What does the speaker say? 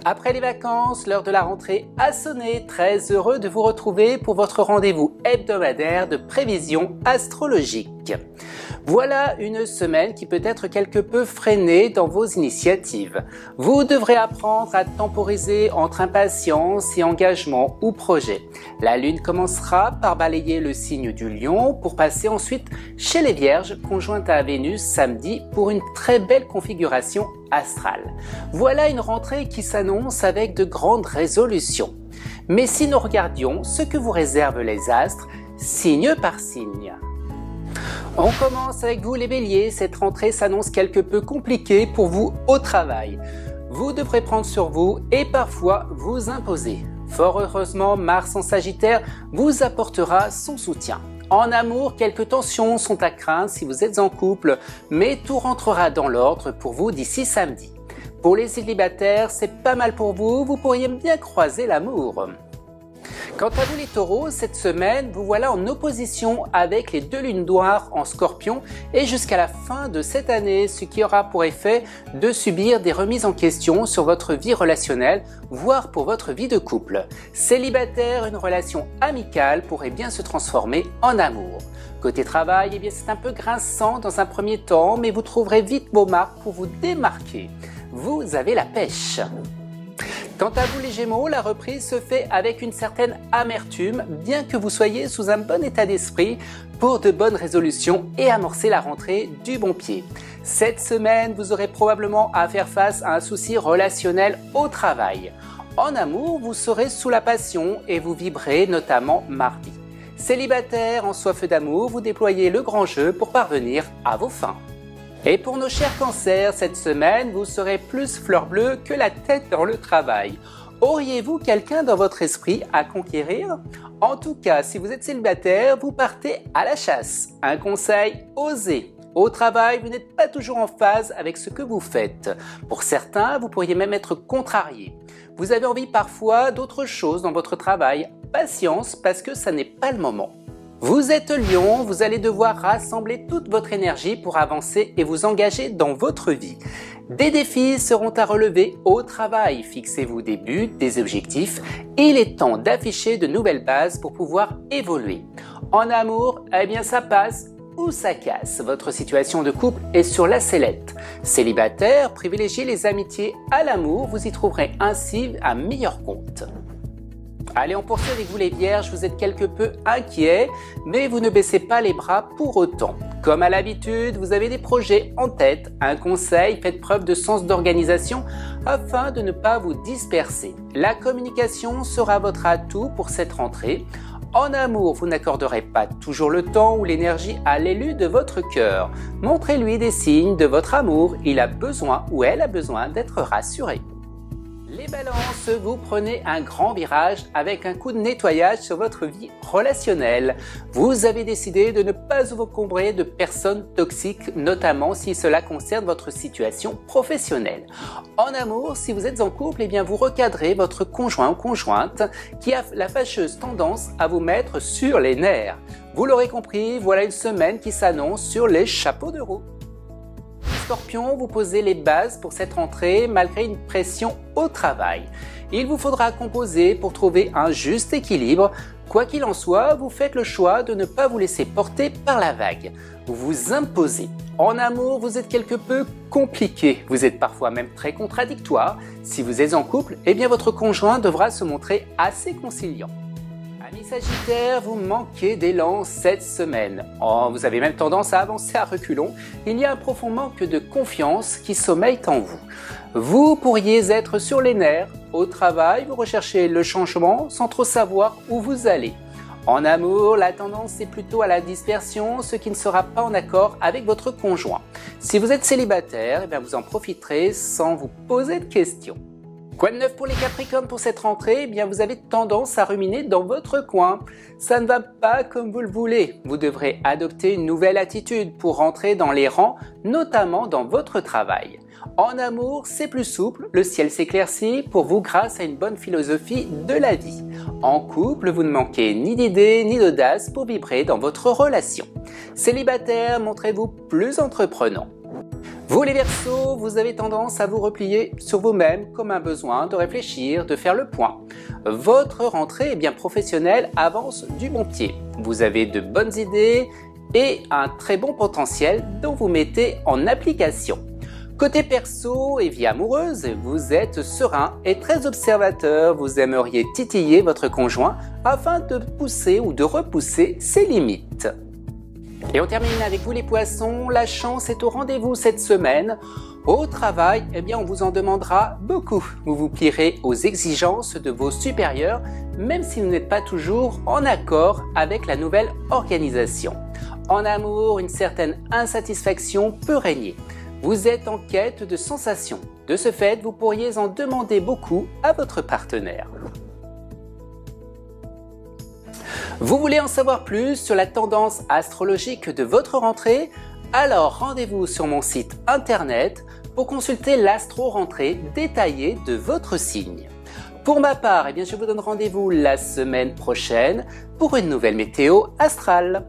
Après les vacances, l'heure de la rentrée a sonné. Très heureux de vous retrouver pour votre rendez-vous hebdomadaire de prévision astrologique. Voilà une semaine qui peut être quelque peu freinée dans vos initiatives. Vous devrez apprendre à temporiser entre impatience et engagement ou projet. La Lune commencera par balayer le signe du Lion pour passer ensuite chez les Vierges, conjointe à Vénus samedi pour une très belle configuration astrale. Voilà une rentrée qui s'annonce avec de grandes résolutions. Mais si nous regardions ce que vous réservent les astres, signe par signe. On commence avec vous les Béliers, cette rentrée s'annonce quelque peu compliquée pour vous au travail. Vous devrez prendre sur vous et parfois vous imposer. Fort heureusement, Mars en Sagittaire vous apportera son soutien. En amour, quelques tensions sont à craindre si vous êtes en couple, mais tout rentrera dans l'ordre pour vous d'ici samedi. Pour les célibataires, c'est pas mal pour vous, vous pourriez bien croiser l'amour. Quant à vous les taureaux, cette semaine, vous voilà en opposition avec les deux lunes noires en Scorpion et jusqu'à la fin de cette année, ce qui aura pour effet de subir des remises en question sur votre vie relationnelle, voire pour votre vie de couple. Célibataire, une relation amicale pourrait bien se transformer en amour. Côté travail, eh bien c'est un peu grinçant dans un premier temps, mais vous trouverez vite vos marques pour vous démarquer. Vous avez la pêche. Quant à vous les Gémeaux, la reprise se fait avec une certaine amertume, bien que vous soyez sous un bon état d'esprit pour de bonnes résolutions et amorcer la rentrée du bon pied. Cette semaine, vous aurez probablement à faire face à un souci relationnel au travail. En amour, vous serez sous la passion et vous vibrez notamment mardi. Célibataire, en soif d'amour, vous déployez le grand jeu pour parvenir à vos fins. Et pour nos chers cancers, cette semaine, vous serez plus fleur bleue que la tête dans le travail. Auriez-vous quelqu'un dans votre esprit à conquérir? En tout cas, si vous êtes célibataire, vous partez à la chasse. Un conseil, osez. Au travail, vous n'êtes pas toujours en phase avec ce que vous faites. Pour certains, vous pourriez même être contrarié. Vous avez envie parfois d'autre chose dans votre travail. Patience, parce que ça n'est pas le moment. Vous êtes Lion, vous allez devoir rassembler toute votre énergie pour avancer et vous engager dans votre vie. Des défis seront à relever au travail, fixez-vous des buts, des objectifs, et il est temps d'afficher de nouvelles bases pour pouvoir évoluer. En amour, eh bien ça passe ou ça casse, votre situation de couple est sur la sellette. Célibataire, privilégiez les amitiés à l'amour, vous y trouverez ainsi un meilleur compte. Allez, on poursuit avec vous les Vierges, vous êtes quelque peu inquiets, mais vous ne baissez pas les bras pour autant. Comme à l'habitude, vous avez des projets en tête. Un conseil, faites preuve de sens d'organisation afin de ne pas vous disperser. La communication sera votre atout pour cette rentrée. En amour, vous n'accorderez pas toujours le temps ou l'énergie à l'élu de votre cœur. Montrez-lui des signes de votre amour, il a besoin ou elle a besoin d'être rassuré. Les balances, vous prenez un grand virage avec un coup de nettoyage sur votre vie relationnelle. Vous avez décidé de ne pas vous encombrer de personnes toxiques, notamment si cela concerne votre situation professionnelle. En amour, si vous êtes en couple, eh bien vous recadrez votre conjoint ou conjointe qui a la fâcheuse tendance à vous mettre sur les nerfs. Vous l'aurez compris, voilà une semaine qui s'annonce sur les chapeaux de roue. Scorpion, vous posez les bases pour cette rentrée malgré une pression au travail. Il vous faudra composer pour trouver un juste équilibre. Quoi qu'il en soit, vous faites le choix de ne pas vous laisser porter par la vague. Vous vous imposez. En amour, vous êtes quelque peu compliqué. Vous êtes parfois même très contradictoire. Si vous êtes en couple, eh bien votre conjoint devra se montrer assez conciliant. Amis Sagittaire, vous manquez d'élan cette semaine. Oh, vous avez même tendance à avancer à reculons. Il y a un profond manque de confiance qui sommeille en vous. Vous pourriez être sur les nerfs. Au travail, vous recherchez le changement sans trop savoir où vous allez. En amour, la tendance est plutôt à la dispersion, ce qui ne sera pas en accord avec votre conjoint. Si vous êtes célibataire, eh bien vous en profiterez sans vous poser de questions. Quoi de neuf pour les Capricornes pour cette rentrée? Eh bien, vous avez tendance à ruminer dans votre coin. Ça ne va pas comme vous le voulez. Vous devrez adopter une nouvelle attitude pour rentrer dans les rangs, notamment dans votre travail. En amour, c'est plus souple, le ciel s'éclaircit pour vous grâce à une bonne philosophie de la vie. En couple, vous ne manquez ni d'idées ni d'audace pour vibrer dans votre relation. Célibataire, montrez-vous plus entreprenant. Vous les Verseaux, vous avez tendance à vous replier sur vous-même comme un besoin de réfléchir, de faire le point. Votre rentrée professionnelle avance du bon pied. Vous avez de bonnes idées et un très bon potentiel dont vous mettez en application. Côté perso et vie amoureuse, vous êtes serein et très observateur. Vous aimeriez titiller votre conjoint afin de pousser ou de repousser ses limites. Et on termine avec vous les Poissons, la chance est au rendez-vous cette semaine. Au travail, on vous en demandera beaucoup. Vous vous plierez aux exigences de vos supérieurs, même si vous n'êtes pas toujours en accord avec la nouvelle organisation. En amour, une certaine insatisfaction peut régner. Vous êtes en quête de sensations. De ce fait, vous pourriez en demander beaucoup à votre partenaire. Vous voulez en savoir plus sur la tendance astrologique de votre rentrée? Alors rendez-vous sur mon site internet pour consulter l'astro-rentrée détaillée de votre signe. Pour ma part, je vous donne rendez-vous la semaine prochaine pour une nouvelle météo astrale.